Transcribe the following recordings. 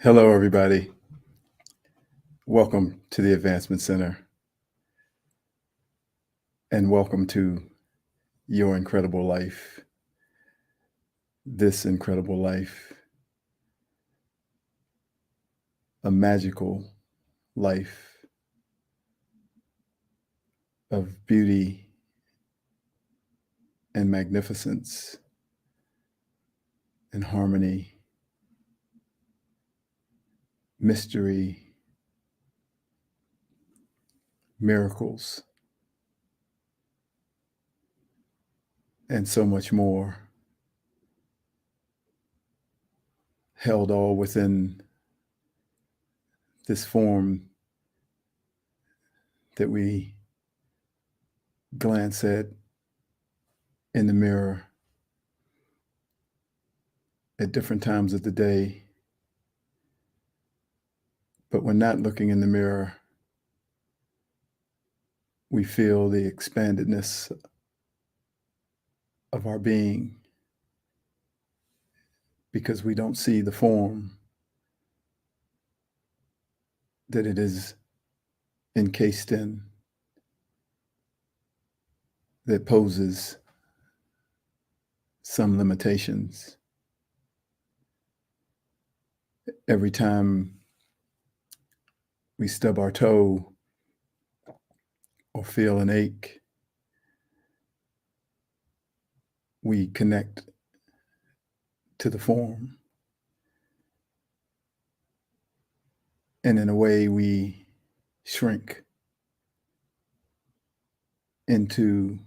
Hello, everybody. Welcome to the Advancement Center, and welcome to your incredible life, this incredible life, a magical life of beauty and magnificence and harmony, mystery, miracles, and so much more, held all within this form that we glance at in the mirror at different times of the day. But when not looking in the mirror, we feel the expandedness of our being because we don't see the form that it is encased in that poses some limitations. Every time we stub our toe or feel an ache, we connect to the form. And in a way, we shrink into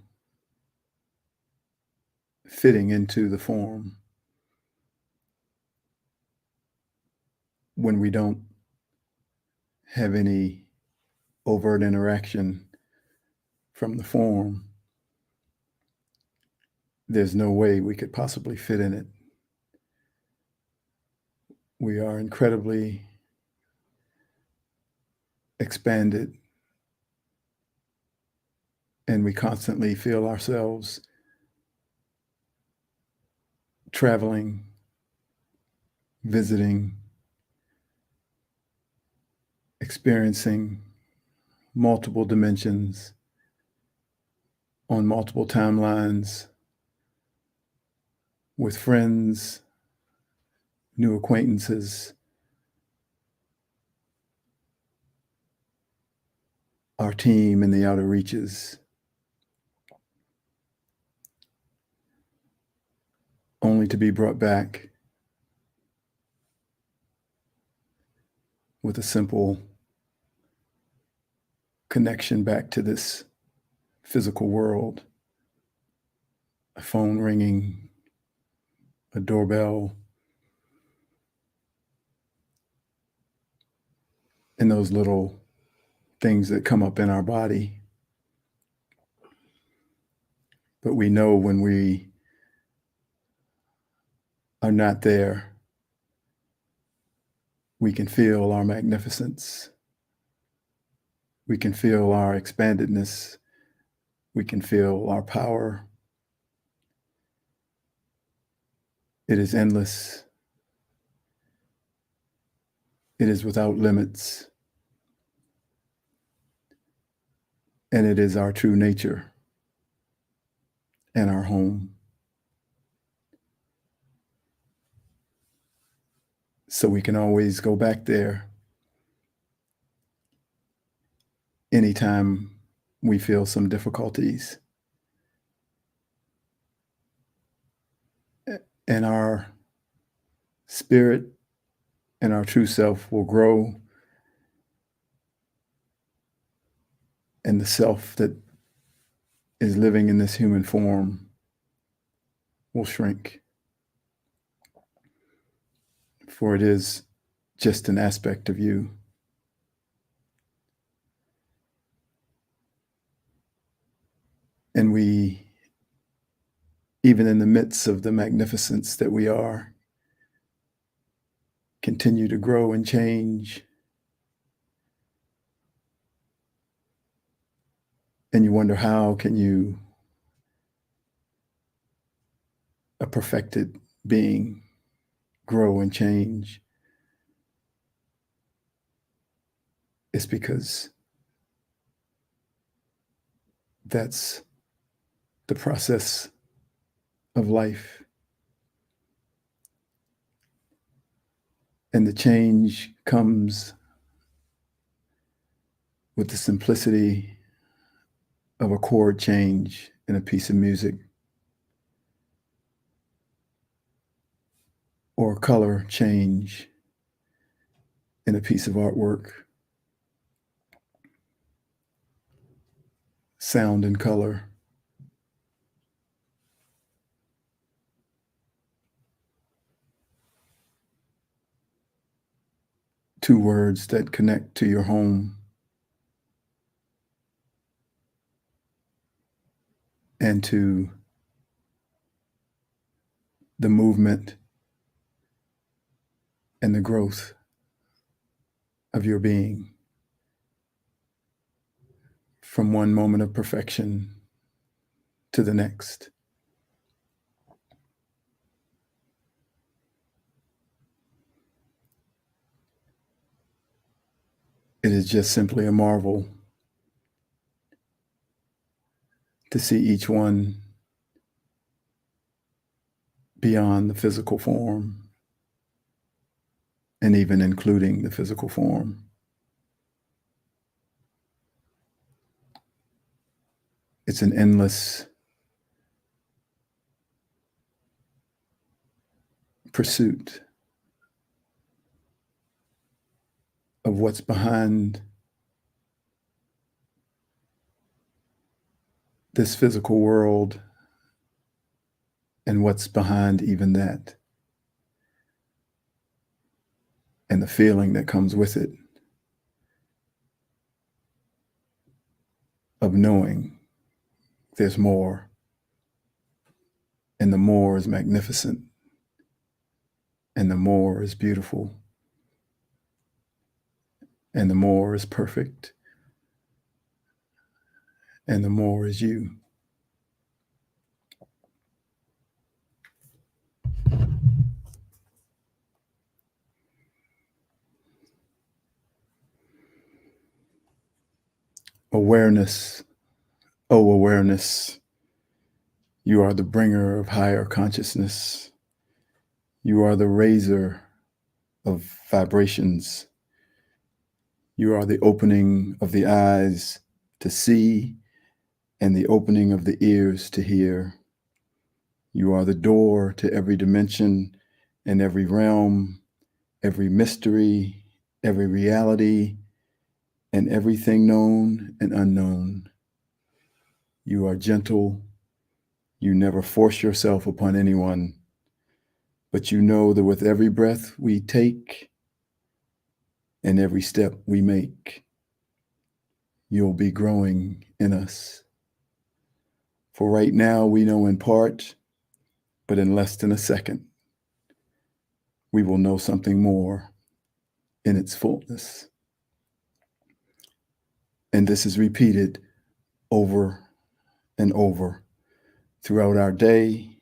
fitting into the form when we don't have any overt interaction from the form. There's no way we could possibly fit in it. We are incredibly expanded, and we constantly feel ourselves traveling, visiting, experiencing multiple dimensions on multiple timelines with friends, new acquaintances, our team in the outer reaches, only to be brought back with a simple connection back to this physical world, a phone ringing, a doorbell, and those little things that come up in our body. But we know when we are not there, we can feel our magnificence. We can feel our expandedness. We can feel our power. It is endless. It is without limits. And it is our true nature and our home. So we can always go back there anytime we feel some difficulties. And our spirit and our true self will grow, and the self that is living in this human form will shrink. For it is just an aspect of you. And we, even in the midst of the magnificence that we are, continue to grow and change. And you wonder, how can you, a perfected being, grow and change it's because that's the process of life. And the change comes with the simplicity of a chord change in a piece of music, or a color change in a piece of artwork. Sound and color. Two words that connect to your home and to the movement and the growth of your being from one moment of perfection to the next. It is just simply a marvel to see each one beyond the physical form, and even including the physical form. It's an endless pursuit of what's behind this physical world and what's behind even that, and the feeling that comes with it of knowing there's more, and the more is magnificent, and the more is beautiful, and the more is perfect, and the more is you. Awareness, oh awareness, you are the bringer of higher consciousness. You are the raiser of vibrations. You are the opening of the eyes to see and the opening of the ears to hear. You are the door to every dimension and every realm, every mystery, every reality, and everything known and unknown. You are gentle. You never force yourself upon anyone, but you know that with every breath we take and every step we make, you'll be growing in us. For right now, we know in part, but in less than a second, we will know something more in its fullness. And this is repeated over and over throughout our day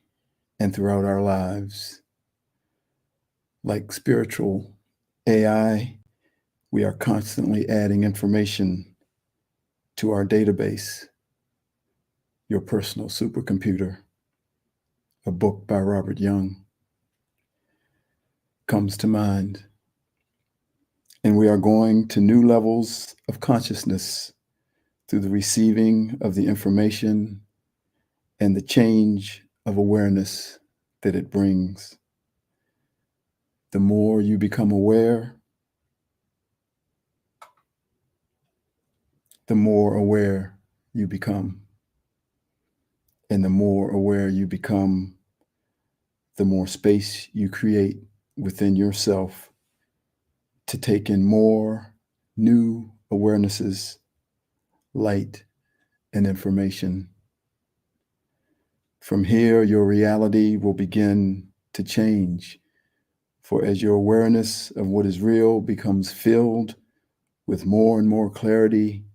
and throughout our lives. Like spiritual AI, we are constantly adding information to our database. Your Personal Supercomputer, a book by Robert Young, comes to mind. And we are going to new levels of consciousness through the receiving of the information and the change of awareness that it brings. The more you become aware, the more aware you become. And the more aware you become, the more space you create within yourself to take in more new awarenesses, light, and information. From here, your reality will begin to change, for as your awareness of what is real becomes filled with more and more clarity,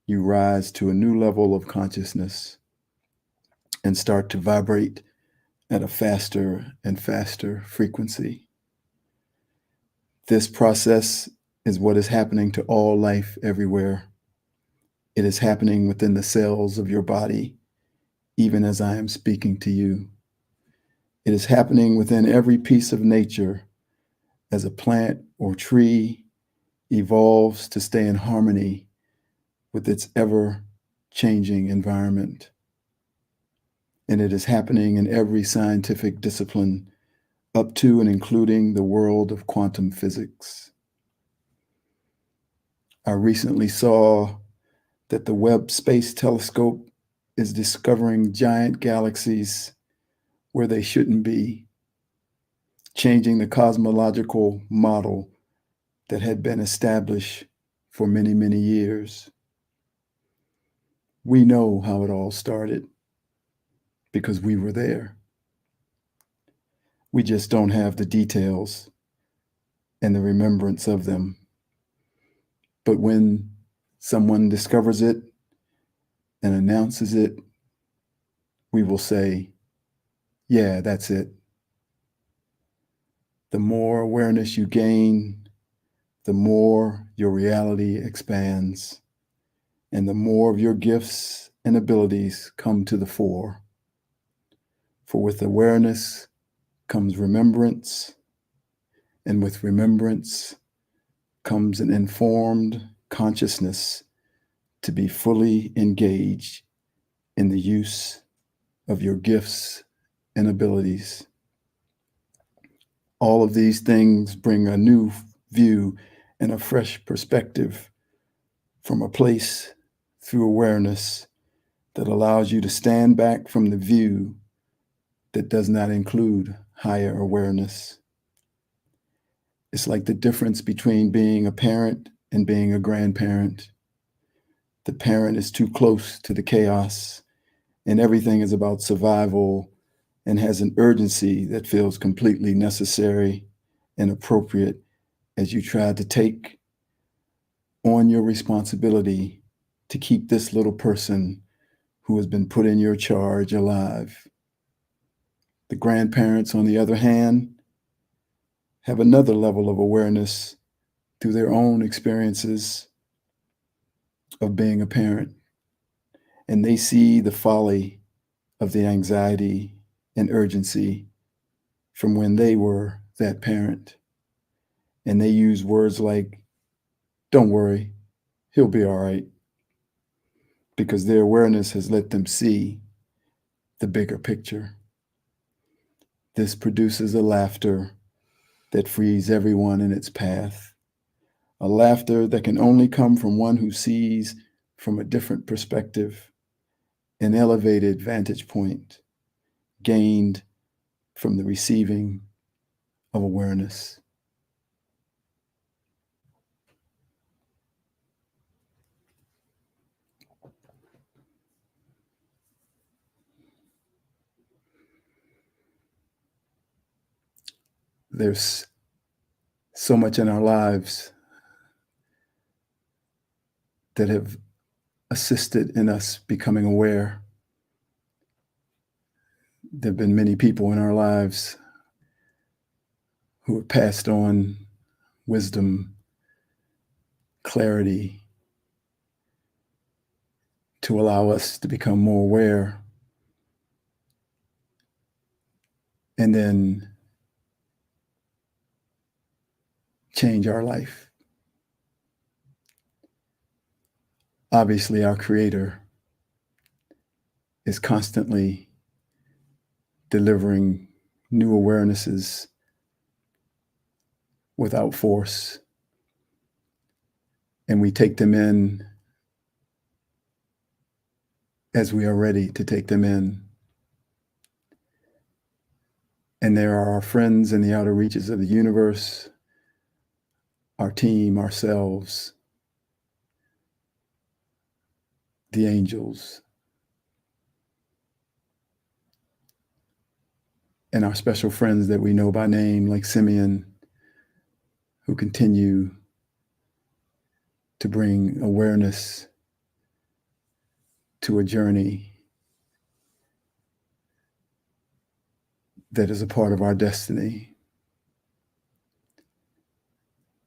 you rise to a new level of consciousness and start to vibrate at a faster and faster frequency. This process is what is happening to all life everywhere. It is happening within the cells of your body, even as I am speaking to you. It is happening within every piece of nature as a plant or tree evolves to stay in harmony with its ever-changing environment. And it is happening in every scientific discipline up to and including the world of quantum physics. I recently saw that the Webb Space Telescope is discovering giant galaxies where they shouldn't be, changing the cosmological model that had been established for many, many years. We know how it all started because we were there. We just don't have the details and the remembrance of them. But when someone discovers it and announces it, we will say, yeah, that's it. The more awareness you gain, the more your reality expands, and the more of your gifts and abilities come to the fore. For with awareness comes remembrance, and with remembrance comes an informed consciousness to be fully engaged in the use of your gifts and abilities. All of these things bring a new view and a fresh perspective from a place through awareness that allows you to stand back from the view that does not include higher awareness. It's like the difference between being a parent and being a grandparent. The parent is too close to the chaos, and everything is about survival and has an urgency that feels completely necessary and appropriate as you try to take on your responsibility to keep this little person who has been put in your charge alive. The grandparents, on the other hand, have another level of awareness through their own experiences of being a parent, and they see the folly of the anxiety and urgency from when they were that parent. And they use words like, don't worry, he'll be all right, because their awareness has let them see the bigger picture. This produces a laughter that frees everyone in its path, a laughter that can only come from one who sees from a different perspective, an elevated vantage point gained from the receiving of awareness. There's so much in our lives that have assisted in us becoming aware. There have been many people in our lives who have passed on wisdom, clarity, to allow us to become more aware, and then change our life. Obviously, our Creator is constantly delivering new awarenesses without force, and we take them in as we are ready to take them in. And there are our friends in the outer reaches of the universe, our team, ourselves, the angels, and our special friends that we know by name, like Simeon, who continue to bring awareness to a journey that is a part of our destiny.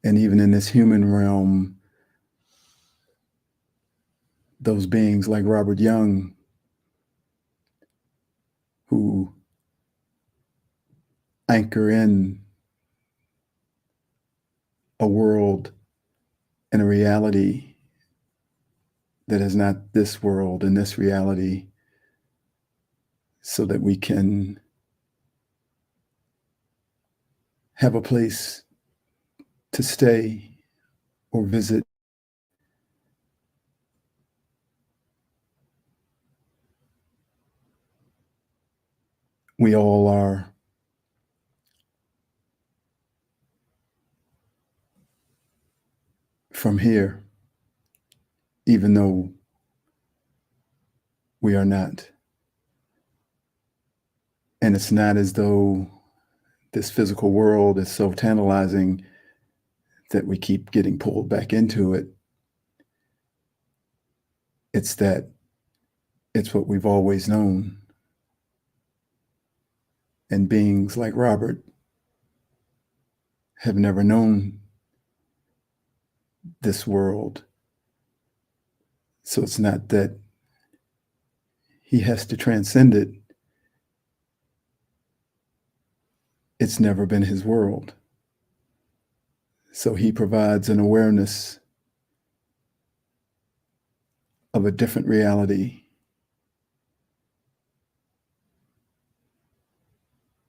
And even in this human realm, those beings like Robert Young, who anchor in a world and a reality that is not this world and this reality, so that we can have a place to stay or visit. We all are from here, even though we are not. And it's not as though this physical world is so tantalizing that we keep getting pulled back into it. It's that it's what we've always known. And beings like Robert have never known this world. So it's not that he has to transcend it. It's never been his world. So he provides an awareness of a different reality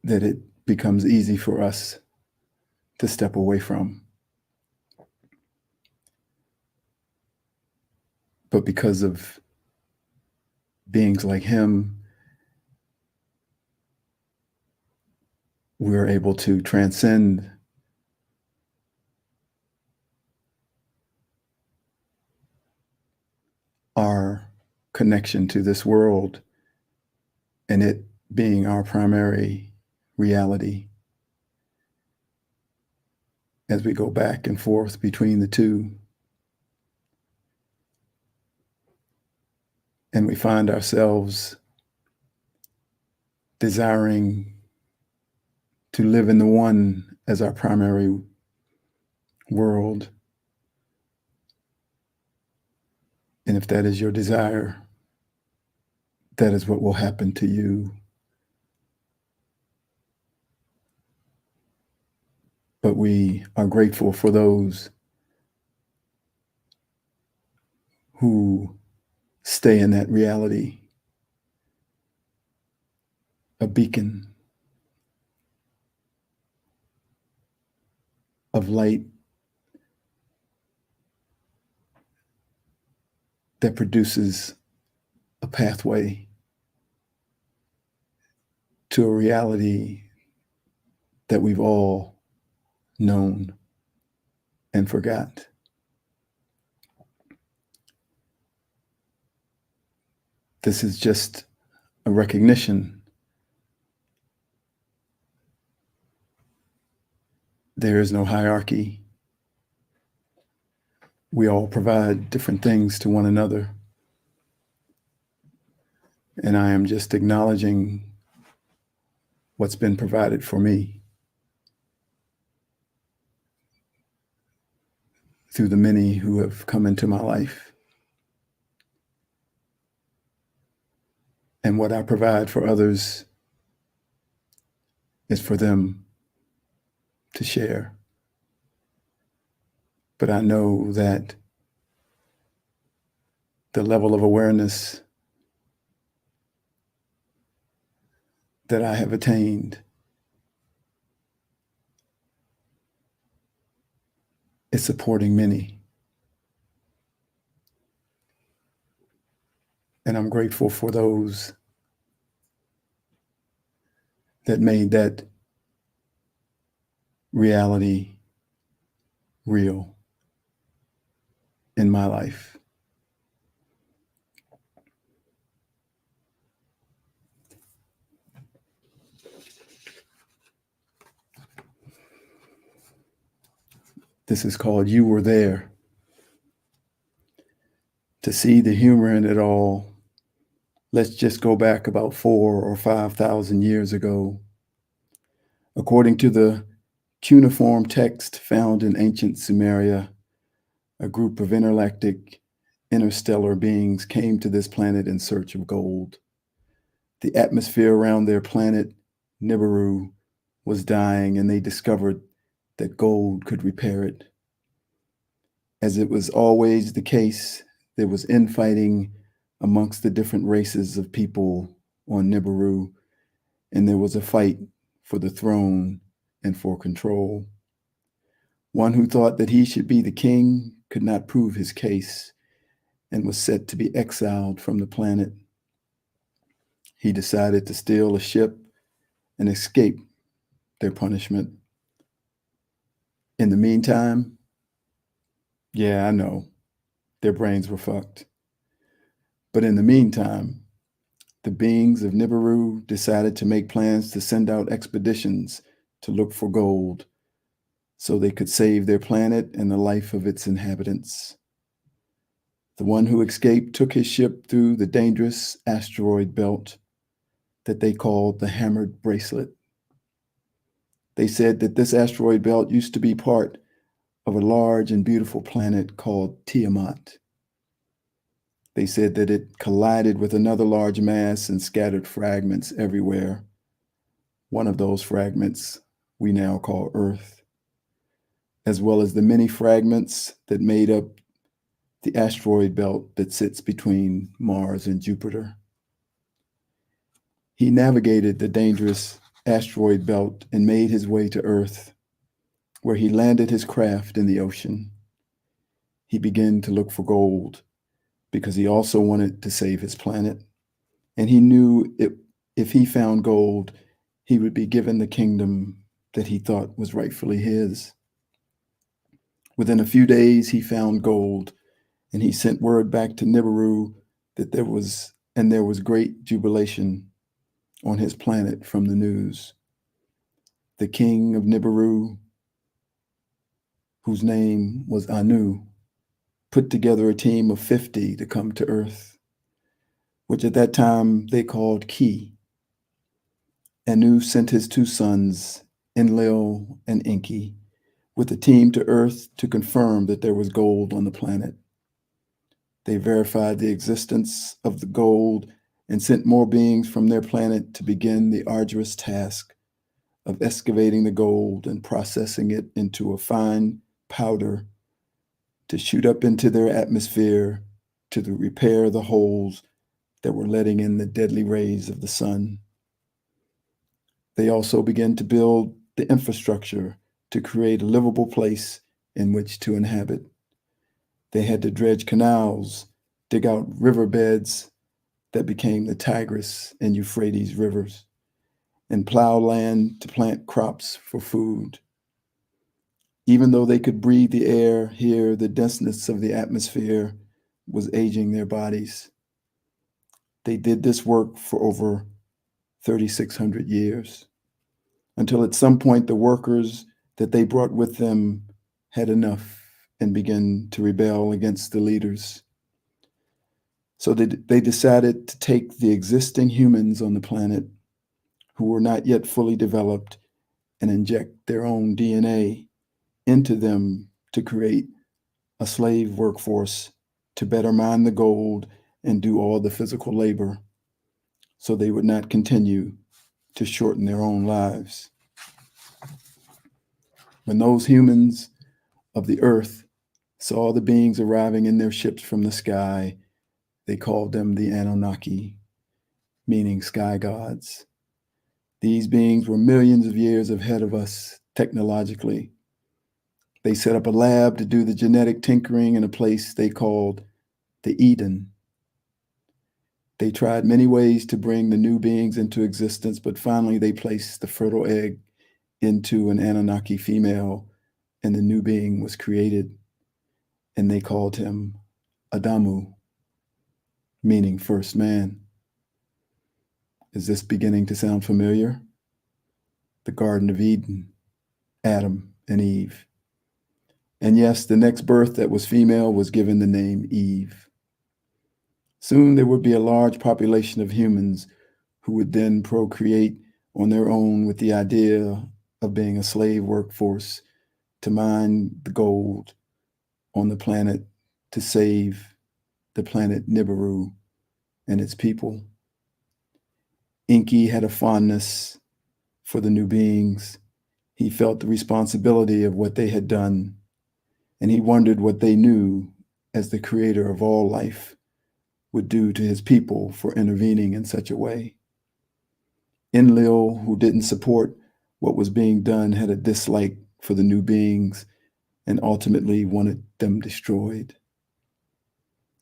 that it becomes easy for us to step away from. But because of beings like him, we're able to transcend our connection to this world and it being our primary reality as we go back and forth between the two. And we find ourselves desiring to live in the one as our primary world. And if that is your desire, that is what will happen to you. But we are grateful for those who stay in that reality, a beacon of light that produces a pathway to a reality that we've all known and forgot. This is just a recognition. There is no hierarchy. We all provide different things to one another. And I am just acknowledging what's been provided for me through the many who have come into my life. And what I provide for others is for them to share. But I know that the level of awareness that I have attained is supporting many. And I'm grateful for those that made that reality real in my life. This is called You Were There. To see the humor in it all, let's just go back about 4,000 or 5,000 years ago. According to the cuneiform text found in ancient Sumeria, a group of intergalactic interstellar beings came to this planet in search of gold. The atmosphere around their planet, Nibiru, was dying, and they discovered that gold could repair it. As it was always the case, there was infighting amongst the different races of people on Nibiru, and there was a fight for the throne and for control. One who thought that he should be the king could not prove his case and was set to be exiled from the planet. He decided to steal a ship and escape their punishment. In the meantime, yeah, I know, their brains were fucked. But in the meantime, the beings of Nibiru decided to make plans to send out expeditions to look for gold so they could save their planet and the life of its inhabitants. The one who escaped took his ship through the dangerous asteroid belt that they called the Hammered Bracelet. They said that this asteroid belt used to be part of a large and beautiful planet called Tiamat. They said that it collided with another large mass and scattered fragments everywhere. One of those fragments we now call Earth, as well as the many fragments that made up the asteroid belt that sits between Mars and Jupiter. He navigated the dangerous asteroid belt and made his way to Earth, where he landed his craft in the ocean. He began to look for gold because he also wanted to save his planet. And he knew if he found gold, he would be given the kingdom that he thought was rightfully his. Within a few days, he found gold, and he sent word back to Nibiru that there was great jubilation on his planet from the news. The king of Nibiru, whose name was Anu, put together a team of 50 to come to Earth, which at that time they called Ki. Anu sent his two sons, Enlil and Enki, with a team to Earth to confirm that there was gold on the planet. They verified the existence of the gold and sent more beings from their planet to begin the arduous task of excavating the gold and processing it into a fine powder to shoot up into their atmosphere to repair the holes that were letting in the deadly rays of the sun. They also began to build the infrastructure to create a livable place in which to inhabit. They had to dredge canals, dig out riverbeds that became the Tigris and Euphrates rivers, and plow land to plant crops for food. Even though they could breathe the air here, the denseness of the atmosphere was aging their bodies. They did this work for over 3,600 years, until at some point the workers that they brought with them had enough and began to rebel against the leaders. So they decided to take the existing humans on the planet who were not yet fully developed and inject their own DNA into them to create a slave workforce to better mine the gold and do all the physical labor so they would not continue to shorten their own lives. When those humans of the earth saw the beings arriving in their ships from the sky, they called them the Anunnaki, meaning sky gods. These beings were millions of years ahead of us technologically. They set up a lab to do the genetic tinkering in a place they called the Eden. They tried many ways to bring the new beings into existence, but finally they placed the fertile egg into an Anunnaki female, and the new being was created, and they called him Adamu, meaning first man. Is this beginning to sound familiar? The Garden of Eden, Adam and Eve. And yes, the next birth that was female was given the name Eve. Soon there would be a large population of humans who would then procreate on their own with the idea of being a slave workforce to mine the gold on the planet to save the planet Nibiru and its people. Enki had a fondness for the new beings. He felt the responsibility of what they had done, and he wondered what they knew as the creator of all life would do to his people for intervening in such a way. Enlil, who didn't support what was being done, had a dislike for the new beings and ultimately wanted them destroyed.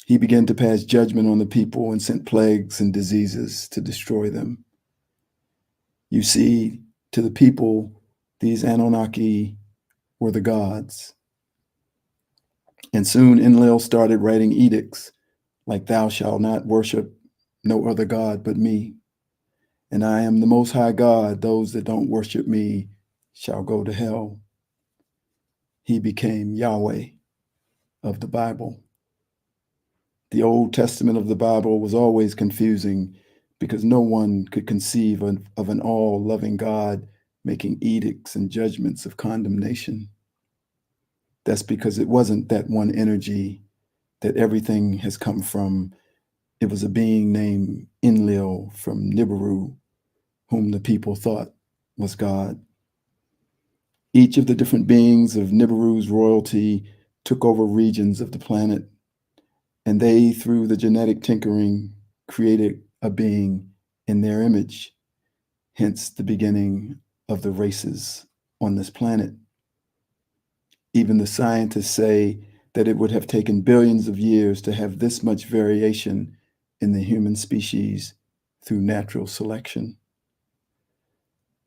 He began to pass judgment on the people and sent plagues and diseases to destroy them. You see, to the people, these Anunnaki were the gods. And soon Enlil started writing edicts like, "Thou shalt not worship no other God but me. And I am the Most High God. Those that don't worship me shall go to hell." He became Yahweh of the Bible. The Old Testament of the Bible was always confusing because no one could conceive of an all-loving God making edicts and judgments of condemnation. That's because it wasn't that one energy that everything has come from. It was a being named Enlil from Nibiru, whom the people thought was God. Each of the different beings of Nibiru's royalty took over regions of the planet, and they, through the genetic tinkering, created a being in their image, hence the beginning of the races on this planet. Even the scientists say that it would have taken billions of years to have this much variation in the human species through natural selection.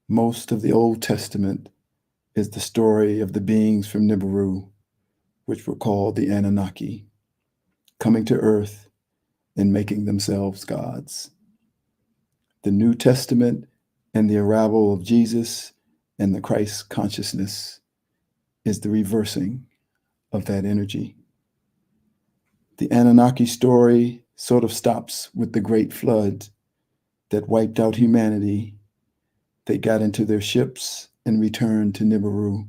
Most of the Old Testament is the story of the beings from Nibiru, which were called the Anunnaki, coming to Earth and making themselves gods. The New Testament and the arrival of Jesus and the Christ consciousness is the reversing of that energy. The Anunnaki story sort of stops with the great flood that wiped out humanity. They got into their ships and returned to Nibiru.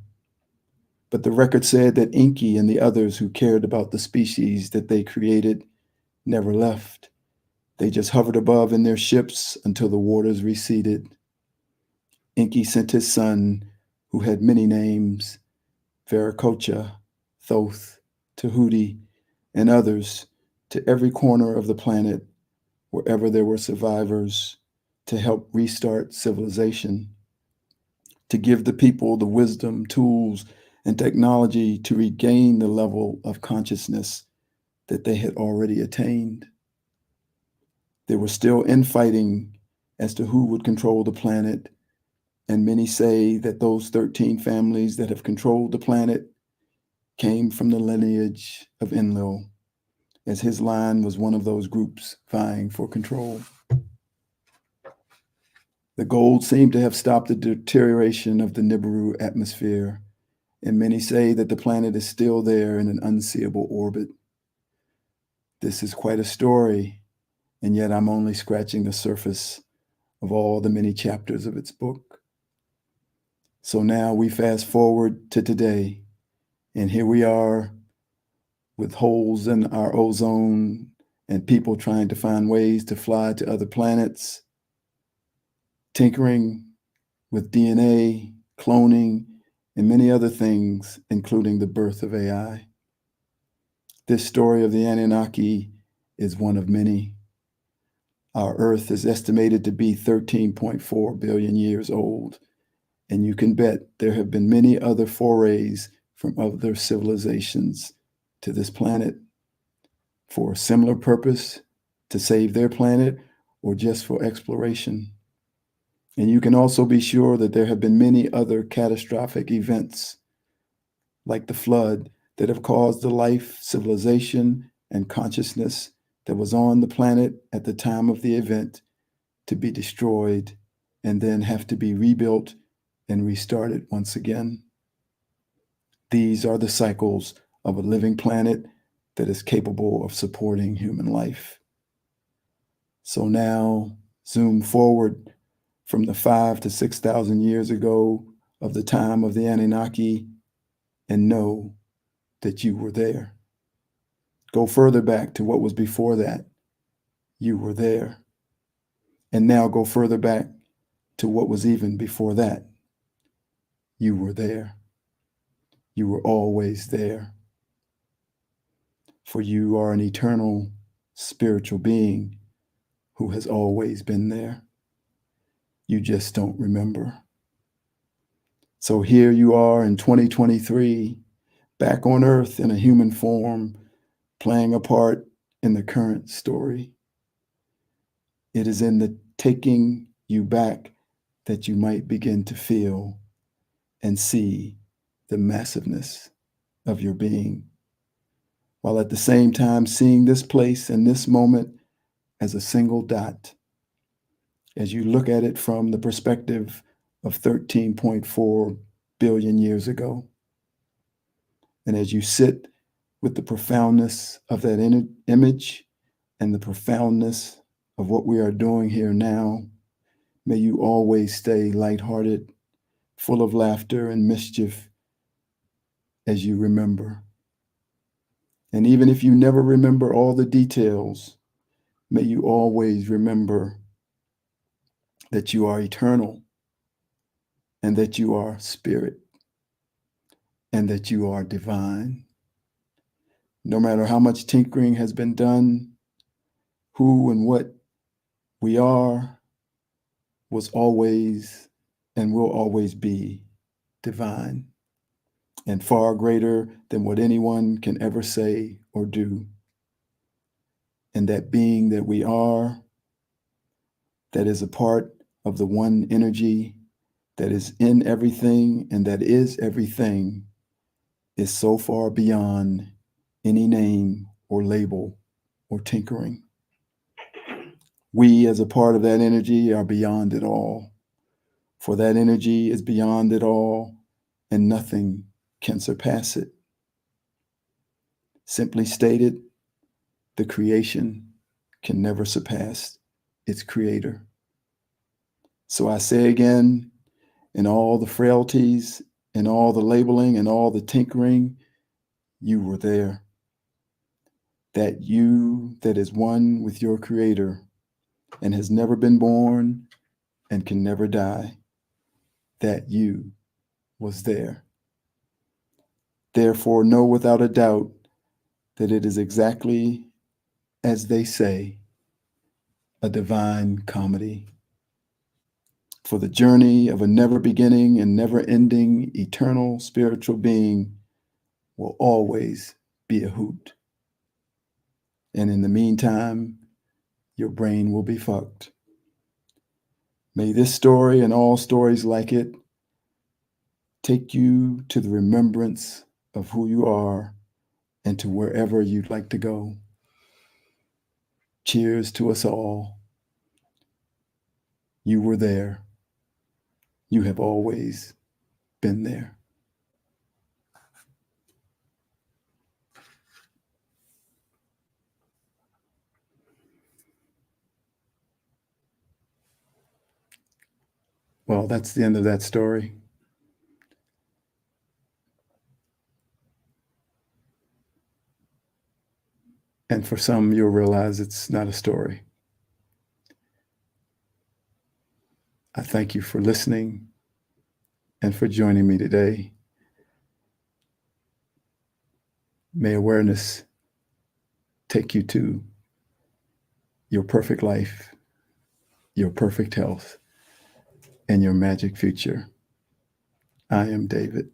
But the record said that Enki and the others who cared about the species that they created never left. They just hovered above in their ships until the waters receded. Enki sent his son, who had many names, Viracocha, Thoth, Tahuti, and others, to every corner of the planet, wherever there were survivors, to help restart civilization, to give the people the wisdom, tools, and technology to regain the level of consciousness that they had already attained. There was still infighting as to who would control the planet, and many say that those 13 families that have controlled the planet came from the lineage of Enlil, as his line was one of those groups vying for control. The gold seemed to have stopped the deterioration of the Nibiru atmosphere, and many say that the planet is still there in an unseeable orbit. This is quite a story, and yet I'm only scratching the surface of all the many chapters of its book. So now we fast forward to today, and here we are with holes in our ozone and people trying to find ways to fly to other planets, tinkering with DNA, cloning, and many other things, including the birth of AI. This story of the Anunnaki is one of many. Our Earth is estimated to be 13.4 billion years old, and you can bet there have been many other forays from other civilizations to this planet for a similar purpose, to save their planet, or just for exploration. And you can also be sure that there have been many other catastrophic events, like the flood, that have caused the life, civilization, and consciousness that was on the planet at the time of the event to be destroyed and then have to be rebuilt and restarted once again. These are the cycles of a living planet that is capable of supporting human life. So now, zoom forward from the 5,000 to 6,000 years ago of the time of the Anunnaki and know that you were there. Go further back to what was before that. You were there. And now go further back to what was even before that. You were there. You were always there. For you are an eternal spiritual being who has always been there. You just don't remember. So here you are in 2023, back on Earth in a human form, playing a part in the current story. It is in the taking you back that you might begin to feel and see the massiveness of your being, while at the same time seeing this place and this moment as a single dot. As you look at it from the perspective of 13.4 billion years ago, and as you sit with the profoundness of that image and the profoundness of what we are doing here now, may you always stay lighthearted, full of laughter and mischief as you remember. And even if you never remember all the details, may you always remember that you are eternal and that you are spirit and that you are divine. No matter how much tinkering has been done, who and what we are was always and will always be divine and far greater than what anyone can ever say or do. And that being that we are, that is a part of the one energy that is in everything and that is everything, is so far beyond any name or label or tinkering. We, as a part of that energy, are beyond it all. For that energy is beyond it all, and nothing can surpass it. Simply stated, the creation can never surpass its creator. So I say again, in all the frailties, in all the labeling, and all the tinkering, you were there. That you that is one with your creator and has never been born and can never die, that you was there. Therefore, know without a doubt that it is exactly as they say, a divine comedy. For the journey of a never beginning and never ending eternal spiritual being will always be a hoot. And in the meantime, your brain will be fucked. May this story and all stories like it take you to the remembrance of who you are and to wherever you'd like to go. Cheers to us all. You were there. You have always been there. Well, that's the end of that story. And for some, you'll realize it's not a story. I thank you for listening and for joining me today. May awareness take you to your perfect life, your perfect health, and your magic future. I am David.